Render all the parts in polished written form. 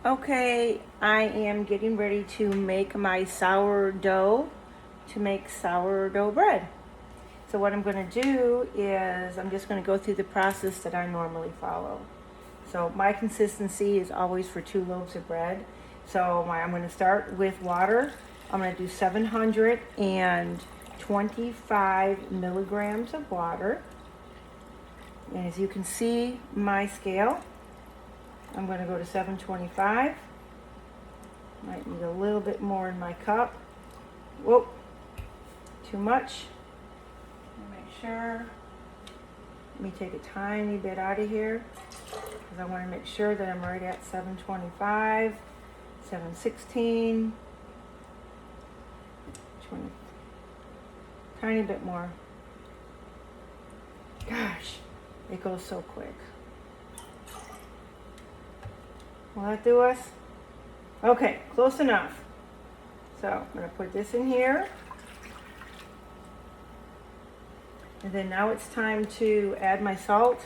Okay, I am getting ready to make my sourdough to make sourdough bread. So what I'm going to do is I'm just going to go through the process that I normally follow. So my consistency is always for 2 loaves of bread. So I'm going to start with water. I'm going to do 725 milligrams of water. And as you can see, my scale, I'm going to go to 725. Might need a little bit more in my cup. Whoa, too much. Make sure. Let me take a tiny bit out of here because I want to make sure that I'm right at 725, 716, 20, tiny bit more. Gosh, it goes so quick. Will that do us? Okay, close enough. So I'm going to put this in here. And then now it's time to add my salt.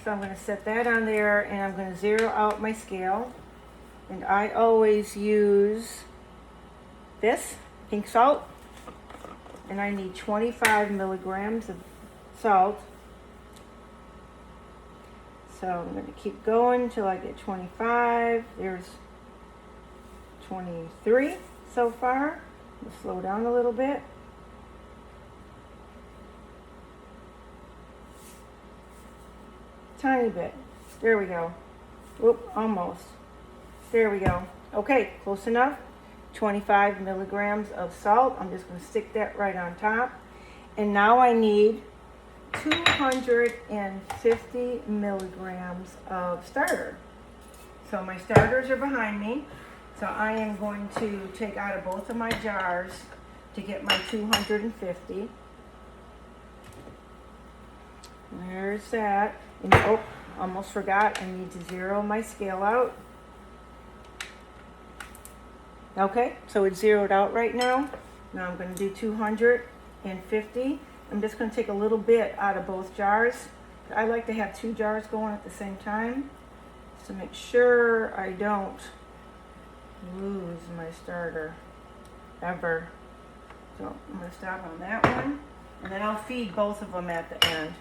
So I'm going to set that on there and I'm going to zero out my scale. And I always use this pink salt. And I need 25 milligrams of salt. So I'm going to keep going until I get 25. There's 23 so far. We'll slow down a little bit. Tiny bit. There we go. Oop, almost. There we go. Okay, close enough. 25 milligrams of salt. I'm just going to stick that right on top. And now I need 250 milligrams of starter. So my starters are behind me. So I am going to take out of both of my jars to get my 250. There's that. And oh, almost forgot, I need to zero my scale out. Okay, so it's zeroed out right now. Now I'm going to do 250. I'm just going to take a little bit out of both jars. I like to have 2 jars going at the same time to make sure I don't lose my starter ever. So I'm going to stop on that one, and then I'll feed both of them at the end.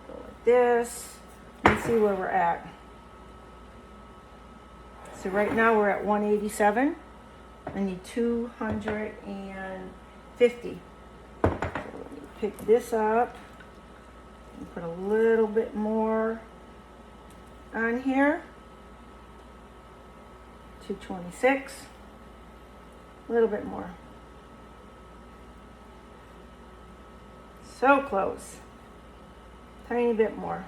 Go like this. Let's see where we're at. So right now we're at 187. I need 250. So let me pick this up and put a little bit more on here. 226. A little bit more. So close. Tiny bit more.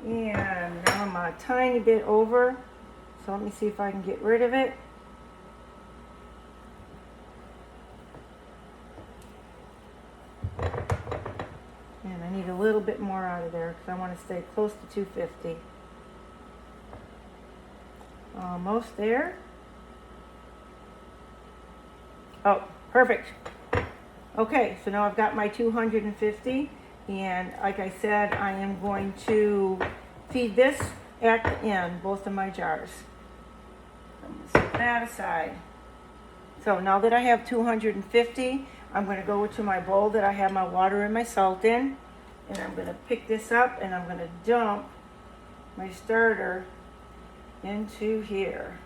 And now I'm a tiny bit over. So let me see if I can get rid of it. And I need a little bit more out of there because I want to stay close to 250. Almost there. Oh, perfect. Okay, so now I've got my 250. And like I said, I am going to feed this at the end, both of my jars. I'm going to set that aside. So now that I have 250, I'm going to go to my bowl that I have my water and my salt in. And I'm going to pick this up and I'm going to dump my starter into here.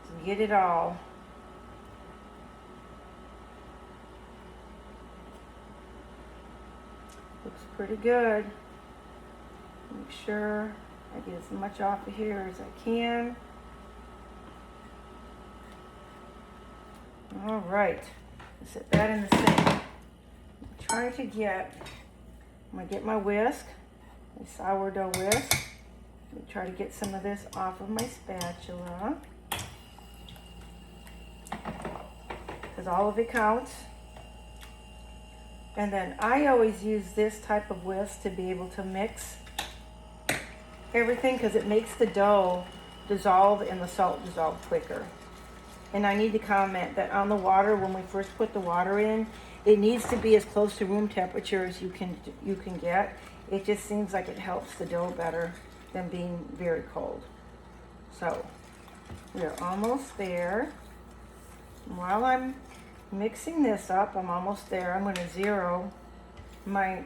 So get it all. Looks pretty good. Make sure I get as much off of here as I can. All right, set that in the sink. I'm trying to get, I'm gonna get my whisk, my sourdough whisk. Let me try to get some of this off of my spatula, because all of it counts. And then I always use this type of whisk to be able to mix everything because it makes the dough dissolve and the salt dissolve quicker. And I need to comment that on the water, when we first put the water in, It needs to be as close to room temperature as you can get. It just seems like it helps the dough better than being very cold. So we're almost there. While I'm mixing this up, I'm almost there. I'm going to zero my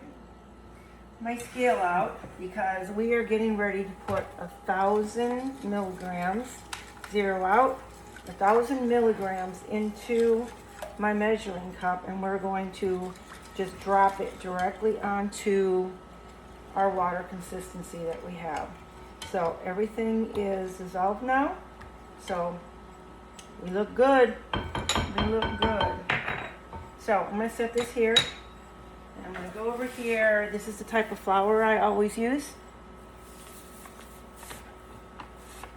scale out because we are getting ready to put 1,000 milligrams, zero out, 1,000 milligrams into my measuring cup, and we're going to just drop it directly onto our water consistency that we have. So everything is dissolved now. So we look good. We look good. So I'm going to set this here. And I'm going to go over here. This is the type of flour I always use.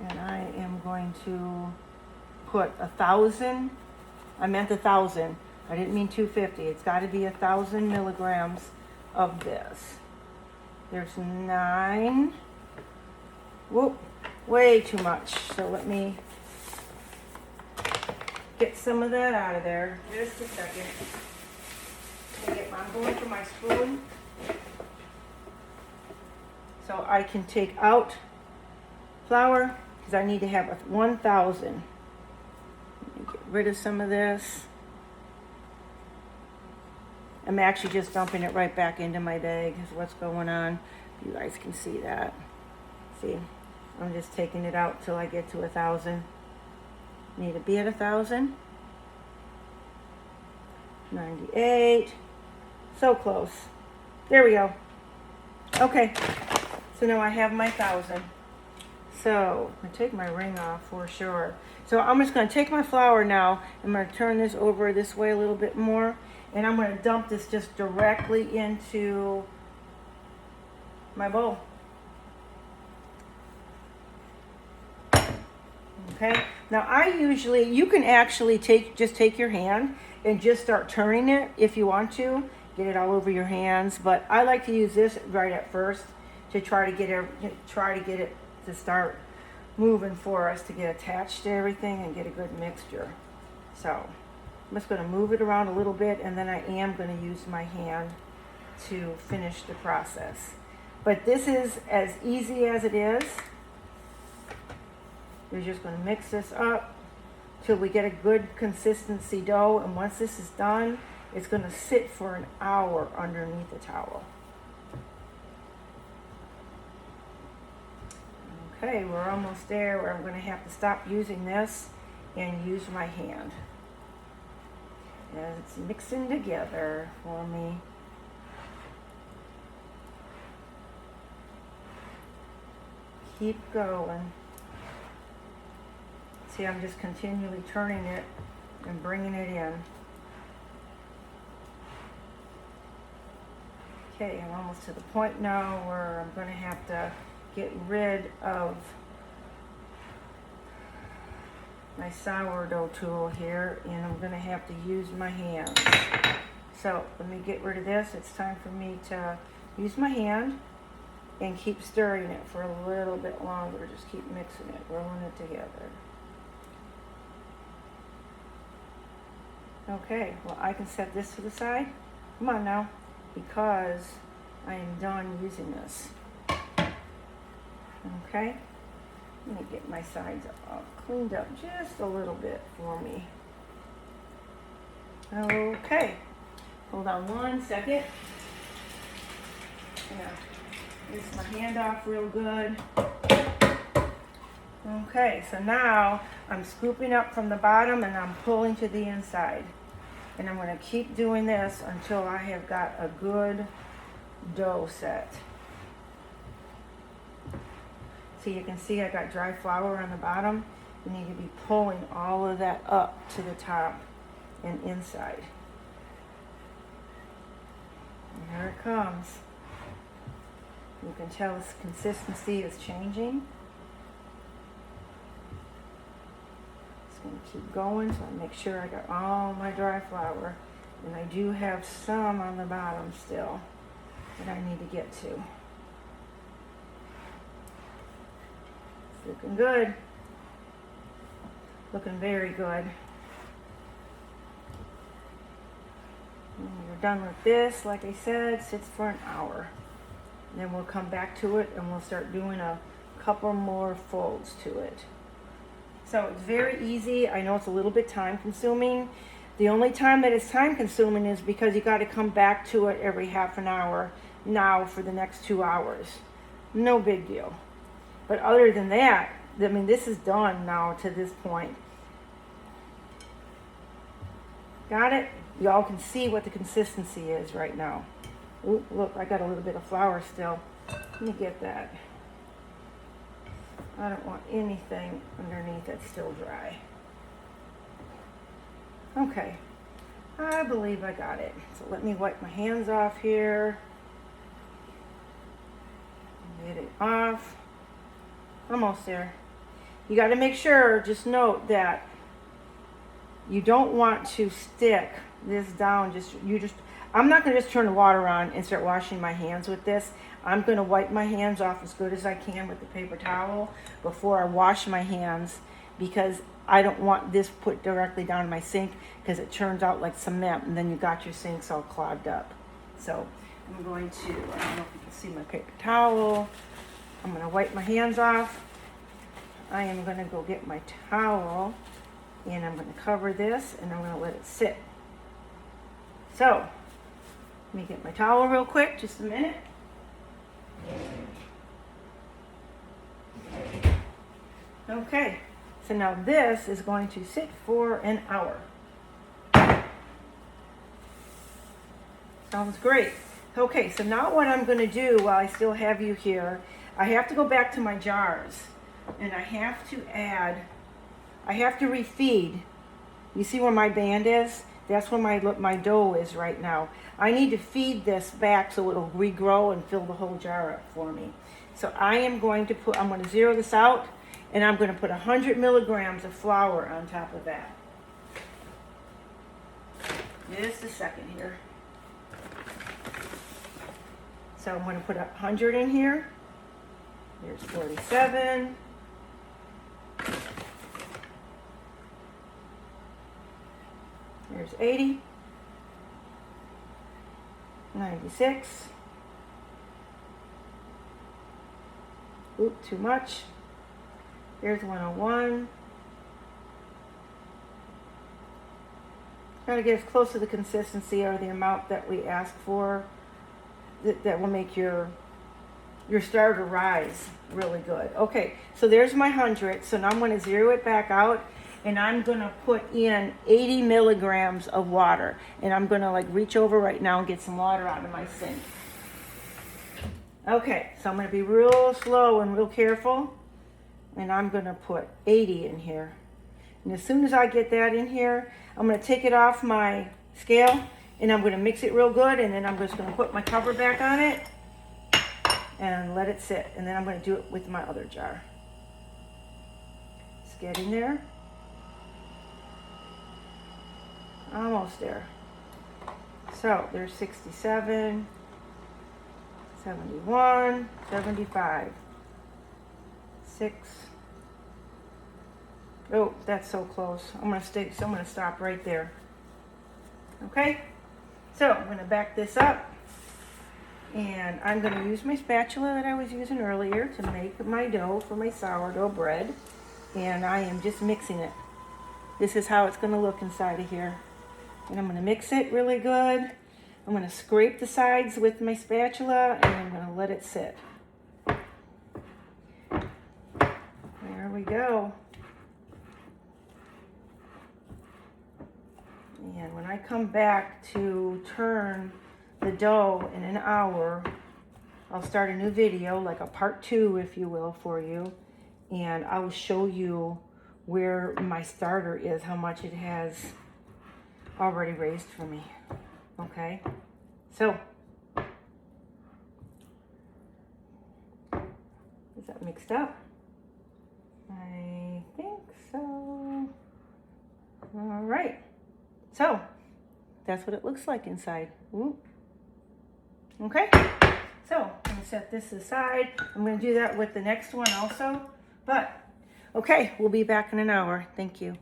And I am going to put 1,000. I meant 1,000. I didn't mean 250. It's got to be 1,000 milligrams of this. There's 9. Whoop, way too much. So let me get some of that out of there. Just a second. I'm going for my spoon so I can take out flour because I need to have 1,000. Let me get rid of some of this. I'm actually just dumping it right back into my bag is what's going on. You guys can see that. See, I'm just taking it out till I get to 1,000. Need to be at 1,000. 98. So close. There we go. Okay. So now I have my 1,000. So I'm going to take my ring off for sure. So I'm just going to take my flour now. I'm going to turn this over this way a little bit more. And I'm going to dump this just directly into my bowl. Okay. Now I usually, you can actually just take your hand and just start turning it if you want to. Get it all over your hands. But I like to use this right at first to try to get it to start moving for us to get attached to everything and get a good mixture. So I'm just going to move it around a little bit, and then I am going to use my hand to finish the process. But this is as easy as it is. You're just going to mix this up till we get a good consistency dough, and once this is done, it's going to sit for an hour underneath the towel. Okay, we're almost there where I'm going to have to stop using this and use my hand. And it's mixing together for me. Keep going. See, I'm just continually turning it and bringing it in. Okay, I'm almost to the point now where I'm going to have to get rid of my sourdough tool here, and I'm going to have to use my hands. So let me get rid of this. It's time for me to use my hand and keep stirring it for a little bit longer. Just keep mixing it, rolling it together. Okay, well, I can set this to the side. Come on now, because I am done using this. Okay, let me get my sides all cleaned up just a little bit for me. Okay, hold on one second. Yeah, rinse my hand off real good. Okay, so now I'm scooping up from the bottom and I'm pulling to the inside. And I'm going to keep doing this until I have got a good dough set. So you can see I got dry flour on the bottom. You need to be pulling all of that up to the top and inside. And here it comes. You can tell its consistency is changing. Just going to keep going so I make sure I got all my dry flour. And I do have some on the bottom still that I need to get to. It's looking good. Looking very good. done with this, like I said, sits for an hour. And then we'll come back to it and we'll start doing a couple more folds to it. So it's very easy. I know it's a little bit time consuming. The only time that it's time consuming is because you got to come back to it every half an hour now for the next 2 hours. No big deal. But other than that, I mean, this is done now to this point. Got it? Y'all can see what the consistency is right now. Ooh, look, I got a little bit of flour still. Let me get that. I don't want anything underneath that's still dry. Okay, I believe I got it. So let me wipe my hands off here. Get it off. Almost there. You got to make sure, just note that you don't want to stick this down. I'm not going to just turn the water on and start washing my hands with this. I'm going to wipe my hands off as good as I can with the paper towel before I wash my hands, because I don't want this put directly down in my sink, because it turns out like cement and then you got your sinks all clogged up. So I'm going to, I don't know if you can see my paper towel. I'm going to wipe my hands off. I am going to go get my towel and I'm going to cover this and I'm going to let it sit. So let me get my towel real quick, just a minute. Okay, so now this is going to sit for an hour. Sounds great. Okay, so now what I'm going to do while I still have you here, I have to go back to my jars and I have to refeed. You see where my band is? That's where my dough is right now. I need to feed this back so it'll regrow and fill the whole jar up for me. So I'm going to zero this out and I'm going to put 100 milligrams of flour on top of that. Just a second here. So I'm going to put 100 in here. There's 47. There's 80. 96. Oop, too much. There's 101. Try to get as close to the consistency or the amount that we ask for. That will make your starter rise really good. Okay, so there's my 100. So now I'm going to zero it back out and I'm going to put in 80 milligrams of water. And I'm going to like reach over right now and get some water out of my sink. Okay, so I'm going to be real slow and real careful. And I'm going to put 80 in here. And as soon as I get that in here, I'm going to take it off my scale and I'm going to mix it real good, and then I'm just going to put my cover back on it and let it sit. And then I'm going to do it with my other jar. Just get in there. Almost there. So there's 67, 71, 75, 6. Oh, that's so close. I'm going to stop right there. Okay? So I'm going to back this up, and I'm going to use my spatula that I was using earlier to make my dough for my sourdough bread, and I am just mixing it. This is how it's going to look inside of here. And I'm going to mix it really good. I'm going to scrape the sides with my spatula, and I'm going to let it sit. There we go. And when I come back to turn the dough in an hour, I'll start a new video, like a part 2, if you will, for you. And I will show you where my starter is, how much it has already raised for me. Okay? So, is that mixed up? I think so. All right. So, that's what it looks like inside. Ooh. Okay, so I'm going to set this aside. I'm going to do that with the next one also. But, okay, we'll be back in an hour. Thank you.